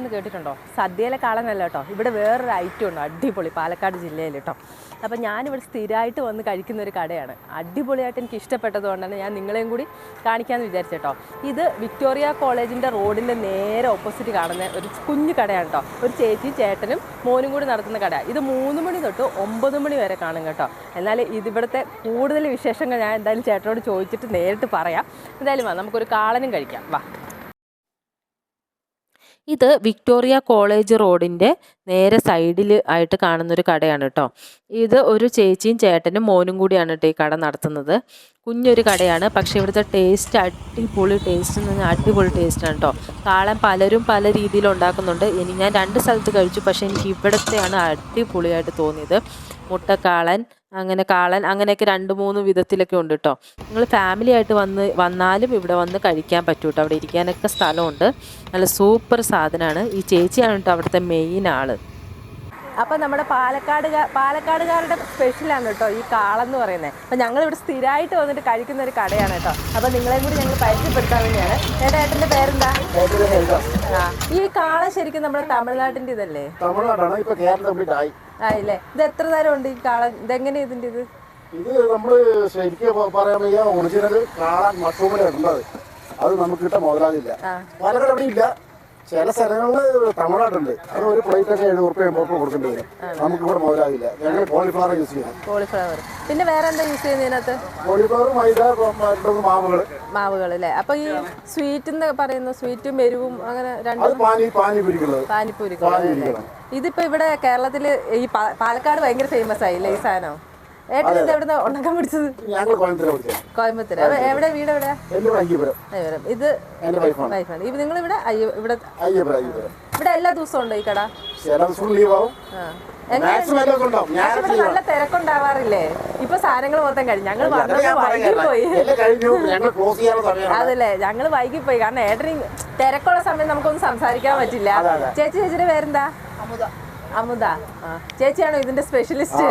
എന്ന് കേട്ടിട്ടുണ്ടോ? സദ്യയിലെ കാളനല്ല കേട്ടോ, ഇവിടെ വേറൊരു ഐറ്റം ഉണ്ട് അടിപൊളി, പാലക്കാട് ജില്ലയിൽ കേട്ടോ. അപ്പോൾ ഞാനിവിടെ സ്ഥിരമായിട്ട് വന്ന് കഴിക്കുന്ന ഒരു കടയാണ്. അടിപൊളിയായിട്ട് എനിക്ക് ഇഷ്ടപ്പെട്ടതുകൊണ്ടാണ് ഞാൻ നിങ്ങളെയും കൂടി കാണിക്കാമെന്ന് വിചാരിച്ചേട്ടോ. ഇത് വിക്ടോറിയ കോളേജിൻ്റെ റോഡിൻ്റെ നേരെ ഓപ്പോസിറ്റ് കാണുന്ന ഒരു കുഞ്ഞു കടയാണ് കേട്ടോ. ഒരു ചേച്ചിയും ചേട്ടനും മോനും കൂടി നടത്തുന്ന കട. ഇത് 3 മണി തൊട്ട് 9 മണി വരെ കാണും കേട്ടോ. എന്നാൽ ഇതിവിടുത്തെ കൂടുതൽ വിശേഷങ്ങൾ ഞാൻ എന്തായാലും ചേട്ടനോട് ചോദിച്ചിട്ട് നേരിട്ട് പറയാം. എന്തായാലും വാ, നമുക്കൊരു കാളനും കഴിക്കാം, വാ. ഇത് വിക്ടോറിയ കോളേജ് റോഡിൻ്റെ നേരെ സൈഡിൽ ആയിട്ട് കാണുന്നൊരു കടയാണ് കേട്ടോ. ഇത് ഒരു ചേച്ചിയും ചേട്ടനും മോനും കൂടിയാണ് കേട്ടോ ഈ കട നടത്തുന്നത്. കുഞ്ഞൊരു കടയാണ്, പക്ഷേ ഇവിടുത്തെ ടേസ്റ്റ് അടിപൊളി ടേസ്റ്റ് എന്ന് പറഞ്ഞാൽ അടിപൊളി ടേസ്റ്റാണ് കേട്ടോ. കാളൻ പലരും പല രീതിയിൽ ഉണ്ടാക്കുന്നുണ്ട്. ഞാൻ 2 സ്ഥലത്ത് കഴിച്ചു, പക്ഷേ എനിക്ക് ഇവിടത്തെയാണ് അടിപൊളിയായിട്ട് തോന്നിയത്. മുട്ടക്കാളൻ, അങ്ങനെ കാളൻ, അങ്ങനെയൊക്കെ 2-3 വിധത്തിലൊക്കെ ഉണ്ട് കേട്ടോ. നിങ്ങൾ ഫാമിലി ആയിട്ട് വന്നാലും ഇവിടെ വന്ന് കഴിക്കാൻ പറ്റും കേട്ടോ. അവിടെ ഇരിക്കാനൊക്കെ സ്ഥലമുണ്ട്. നല്ല സൂപ്പർ സാധനമാണ്. ഈ ചേച്ചിയാണ് കേട്ടോ അവിടുത്തെ മെയിൻ ആള്. അപ്പം നമ്മുടെ പാലക്കാടുകാരുടെ സ്പെഷ്യലാണ് കേട്ടോ ഈ കാളെന്ന് പറയുന്നത്. അപ്പം ഞങ്ങളിവിടെ സ്ഥിരമായിട്ട് വന്നിട്ട് കഴിക്കുന്ന ഒരു കടയാണ് കേട്ടോ. അപ്പം നിങ്ങളെയും കൂടി ഞങ്ങൾ പരിചയപ്പെടുത്താൻ വേണ്ടിയാണ്. ഏട്ടൻ്റെ പേരെന്താ? ഈ കാള ശരിക്കും നമ്മുടെ തമിഴ്നാട്ടിൻ്റെ ഇതല്ലേ? തമിഴ്നാടാണ്, ഇപ്പൊ കേരളം കംപ്ലീറ്റ് ആയി. ആയില്ലേ? ഇത് എത്ര നേരം ഉണ്ട് ഈ കാള? ഇതെങ്ങനെയാ ഇതിൻ്റെ ഇത്? ഇത് നമ്മള് ശരിക്കും പറയാൻ വയ്യ, ഒറിജിനൽ കാളൻ മഷ്റൂമിലുള്ളത് അത് നമുക്ക് കിട്ടാൻ മുതലാകില്ല. പാലക്കാട് അവിടെ ഇല്ല, ചില സ്ഥലങ്ങളിൽ തമിഴ്നാട്ടുണ്ട്. അത് ഒരു പ്ലേറ്റ് ഒക്കെ 70 രൂപ 80 രൂപ കൊടുക്കേണ്ടി വരും. നമുക്ക് ഇവിടെ മുതലാകില്ല. ഞങ്ങൾ കോളിഫ്ലവർ യൂസ് ചെയ്യുന്നത്. കോളിഫ്ലവർ. പിന്നെ വേറെ എന്താ യൂസ് ചെയ്യുന്നതിനകത്ത്? കോളിഫ്ലവർ, മൈദ, മാവുകൾ അല്ലേ? അപ്പൊ ഈ സ്വീറ്റ് എന്ന് പറയുന്ന സ്വീറ്റും എരിവും അങ്ങനെ പാനിപ്പൂരി. ഇതിപ്പോ ഇവിടെ കേരളത്തില് ഈ പാലക്കാട് ഭയങ്കര ഫേമസ് ആയില്ലേ ഈ സാധനം? ഏട്ടൻ ഇത് എവിടെ ഉണ്ടാക്കാൻ പിടിച്ചത്? കോയമ്പത്തൂർ. എവിടെ വീട്? എവിടെ? ഇത് വൈഫാണ്. ഇത് നിങ്ങൾ ഇവിടെ ഇവിടെ എല്ലാ ദിവസവും ഉണ്ടോ ഈ കട? നല്ല തിരക്കുണ്ടാവാറില്ലേ? ഇപ്പൊ സാധനങ്ങൾ മൊത്തം കഴിഞ്ഞു. ഞങ്ങൾ വൈകിപ്പോയി. അതല്ലേ, ഞങ്ങൾ വൈകിപ്പോയി. കാരണം ഏട്ടന് തിരക്കുള്ള സമയം നമുക്കൊന്നും സംസാരിക്കാൻ പറ്റില്ല. ചേച്ചിയുടെ പേരെന്താ? അമുദ. ചേച്ചിയാണോ ഇതിന്റെ സ്പെഷ്യലിസ്റ്റ്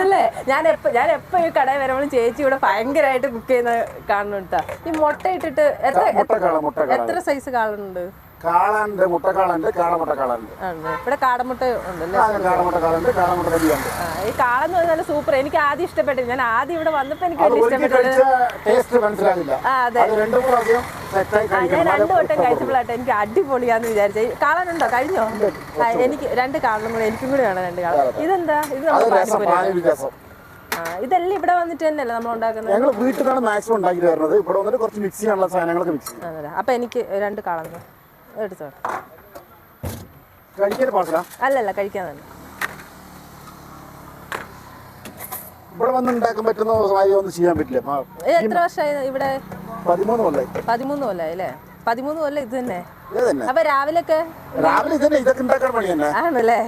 അല്ലേ? ഞാൻ എപ്പോ ഈ കടയിൽ വരുമ്പോഴും ചേച്ചി ഇവിടെ ഭയങ്കരമായിട്ട് കുക്ക് ചെയ്യുന്ന കാണുന്നുണ്ട്. ഈ മുട്ട ഇട്ടിട്ട് എത്ര സൈസ് കാളുണ്ട്? കാളാണ്ട്, മുട്ടക്കാളുണ്ട്, കാടമുട്ടക്കാളുണ്ട്. ഇവിടെ കാടമുട്ട ഉണ്ടല്ലേ? ഈ കാളെന്ന് പറഞ്ഞാൽ സൂപ്പർ. എനിക്ക് ആദ്യം ഇഷ്ടപ്പെട്ടില്ല. ഞാൻ ആദ്യം ഇവിടെ വന്നപ്പോ എനിക്ക് വലിയ ഇഷ്ടപ്പെട്ടത്. അതെ, ഞാൻ 2 വട്ടം കഴിച്ചപ്പോഴാട്ടെ എനിക്ക് അടിപൊളിയാന്ന് വിചാരിച്ചത്. കാളനുണ്ടോ? കഴിഞ്ഞോ? എനിക്ക് 2 കാളനും കൂടെ എനിക്കും കൂടെ വേണം. 2 കാളൻ. ഇതെന്താ? ഇത് ഇതെല്ലാം ഇവിടെ വന്നിട്ട് തന്നെയല്ലേ നമ്മൾ ഉണ്ടാക്കുന്നത്? ഞങ്ങൾ വീട്ടിലാണ് മാക്സിമം ഉണ്ടാക്കി വരുന്നത്. ഇവിടെ വന്നിട്ട് കുറച്ച് മിക്സ് ചെയ്യാനുള്ള സാധനങ്ങളൊക്കെ മിക്സ് ചെയ്യും. അപ്പൊ എനിക്ക് 2 കാളൻ എടുത്തോ. അല്ലല്ല, കഴിക്കാൻ തന്നെ. ഇവിടെ വന്ന് ഉണ്ടാക്കാൻ പറ്റുന്ന ഒന്നും ചെയ്യാൻ പറ്റില്ല. എത്ര വർഷമായി ഇവിടെ? 13 കൊല്ലായി. 13 കൊല്ലായി അല്ലേ? 13 കൊല്ലം ഇത് തന്നെ. അപ്പൊ രാവിലെ ഇതൊക്കെ ഉണ്ടാക്കാൻ പണി തന്നെ ആണല്ലേ?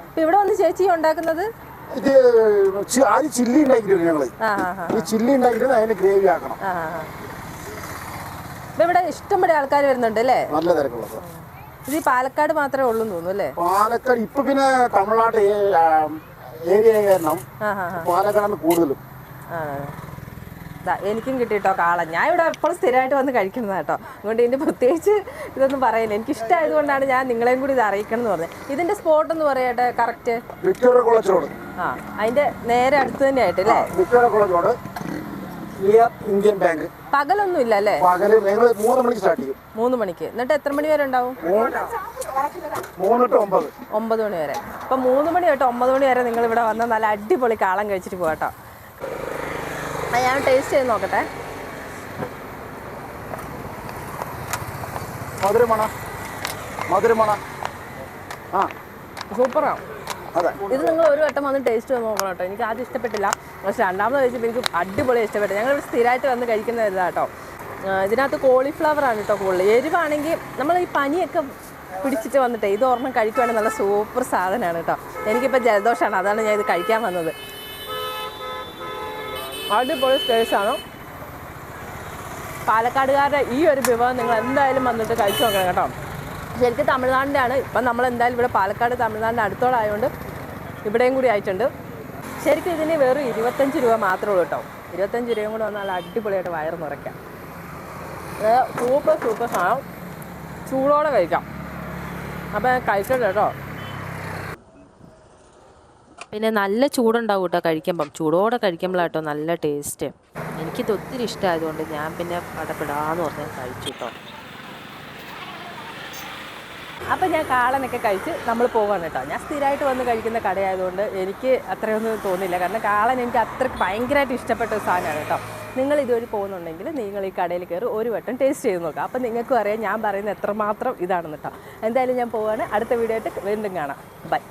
ഇപ്പൊ ഇവിടെ വന്ന് ചേച്ചി ഉണ്ടാക്കുന്നത് ഇത് ആദ്യം ചില്ലി ഉണ്ടാക്കിട്ട് ഞങ്ങള് ഈ ചില്ലി ഉണ്ടാക്കിട്ട് അതിന് ഗ്രേവി ആക്കണം. ഇവിടെ ഇഷ്ടംപോലെ ആൾക്കാർ വരുന്നുണ്ട് അല്ലേ? നല്ല തിരക്കുള്ളത്. ഇത് ഈ പാലക്കാട് മാത്രമേ ഉള്ളൂ തോന്നുന്നു അല്ലേ? പാലക്കാട് ഇപ്പൊ പിന്നെ തമിഴ്നാട് ഏരിയ കാരണം പാലക്കാടാണ് കൂടുതലും. എനിക്കും കിട്ടിട്ടോ കാളൻ. ഞാൻ ഇവിടെ എപ്പോഴും സ്ഥിരമായിട്ട് വന്ന് കഴിക്കുന്നതാണ് കേട്ടോ. അതുകൊണ്ട് ഇതിന്റെ പ്രത്യേകിച്ച് ഇതൊന്നും പറയില്ല. എനിക്ക് ഇഷ്ടമായത് കൊണ്ടാണ് ഞാൻ നിങ്ങളെയും കൂടി ഇത് അറിയിക്കണം എന്ന് പറഞ്ഞത്. ഇതിന്റെ സ്പോട്ട് എന്ന് പറയട്ടെ കറക്റ്റ്? Victoria college road. അതിന്റെ നേരെ അടുത്ത് തന്നെ ആയിട്ട് അല്ലേ? Victoria college road, Indian bank. പകലൊന്നും ഇല്ല അല്ലേ? പകല് 3 മണിക്ക് സ്റ്റാർട്ട് ചെയ്യും. 3 മണിക്ക്. എന്നിട്ട് എത്ര മണി വരെ ഉണ്ടാവും? 3 to 9. 9 മണി വരെ. അപ്പൊ 3 മണി തൊട്ട് 9 മണി വരെ നിങ്ങൾ ഇവിടെ വന്നാൽ നല്ല അടിപൊളി കാളൻ കഴിച്ചിട്ട് പോകാട്ടോ. ഞാൻ ടേസ്റ്റ് ചെയ്ത് നോക്കട്ടെ. മധുരമണ സൂപ്പറാണ്. ഇത് നിങ്ങൾ ഒരു വട്ടം വന്ന് ടേസ്റ്റ് ചെയ്ത് നോക്കണം കേട്ടോ. എനിക്ക് ആദ്യം ഇഷ്ടപ്പെട്ടില്ല, പക്ഷെ രണ്ടാമത് കഴിച്ചപ്പോൾ എനിക്ക് അടിപൊളി ഇഷ്ടപ്പെട്ടു. ഞങ്ങൾ സ്ഥിരമായിട്ട് വന്ന് കഴിക്കുന്ന ഇതാ കേട്ടോ. ഇതിനകത്ത് കോളിഫ്ലവർ ആണ് കേട്ടോ കൂടുതൽ. എരിവാണെങ്കിൽ നമ്മൾ ഈ പനിയൊക്കെ പിടിച്ചിട്ട് വന്നിട്ടേ ഇത് ഓർമ്മ കഴിക്കുവാണെങ്കിൽ നല്ല സൂപ്പർ സാധനമാണ് കേട്ടോ. എനിക്കിപ്പോൾ ജലദോഷമാണ്, അതാണ് ഞാൻ ഇത് കഴിക്കാൻ വന്നത്. അടിപൊളി ടേസ്റ്റാണ്. പാലക്കാടുകാരുടെ ഈ ഒരു വിഭവം നിങ്ങൾ എന്തായാലും വന്നിട്ട് കഴിച്ചു നോക്കണം കേട്ടോ. ശരിക്കും തമിഴ്നാടിൻ്റെ ആണ്. ഇപ്പം നമ്മൾ എന്തായാലും ഇവിടെ പാലക്കാട് തമിഴ്നാടിൻ്റെ അടുത്തോളായതുകൊണ്ട് ഇവിടെയും കൂടി ആയിട്ടുണ്ട്. ശരിക്കും ഇതിന് വെറും 25 രൂപ മാത്രമേ ഉള്ളൂ കേട്ടോ. 25 രൂപയും കൂടെ വന്നാൽ അടിപൊളിയായിട്ട് വയറ് നിറയ്ക്കാം. സൂപ്പർ സാധനം, ചൂടോടെ കഴിക്കാം. അപ്പം കഴിക്കട്ടെ കേട്ടോ. പിന്നെ നല്ല ചൂടുണ്ടാവും കേട്ടോ കഴിക്കുമ്പം. ചൂടോടെ കഴിക്കുമ്പോഴാട്ടോ നല്ല ടേസ്റ്റ്. എനിക്കിത് ഒത്തിരി ഇഷ്ടമായതുകൊണ്ട് ഞാൻ പിന്നെ പടപ്പെടാന്ന് പറഞ്ഞാൽ കഴിച്ചു കേട്ടോ. അപ്പം ഞാൻ കാളനൊക്കെ കഴിച്ച് നമ്മൾ പോകാൻ കേട്ടോ. ഞാൻ സ്ഥിരമായിട്ട് വന്ന് കഴിക്കുന്ന കടയായതുകൊണ്ട് എനിക്ക് അത്രയൊന്നും തോന്നില്ല. കാരണം കാളൻ എനിക്ക് അത്രയ്ക്ക് ഭയങ്കരമായിട്ട് ഇഷ്ടപ്പെട്ട ഒരു സാധനമാണ് കേട്ടോ. നിങ്ങൾ ഇതുവഴി പോകുന്നുണ്ടെങ്കിൽ നിങ്ങൾ ഈ കടയിൽ കയറി ഒരു വട്ടം ടേസ്റ്റ് ചെയ്ത് നോക്കാം. അപ്പം നിങ്ങൾക്കും അറിയാം ഞാൻ പറയുന്നത് എത്രമാത്രം ഇതാണെന്ന് കേട്ടോ. എന്തായാലും ഞാൻ പോവാണ്. അടുത്ത വീഡിയോ ആയിട്ട് വീണ്ടും കാണാം. ബൈ.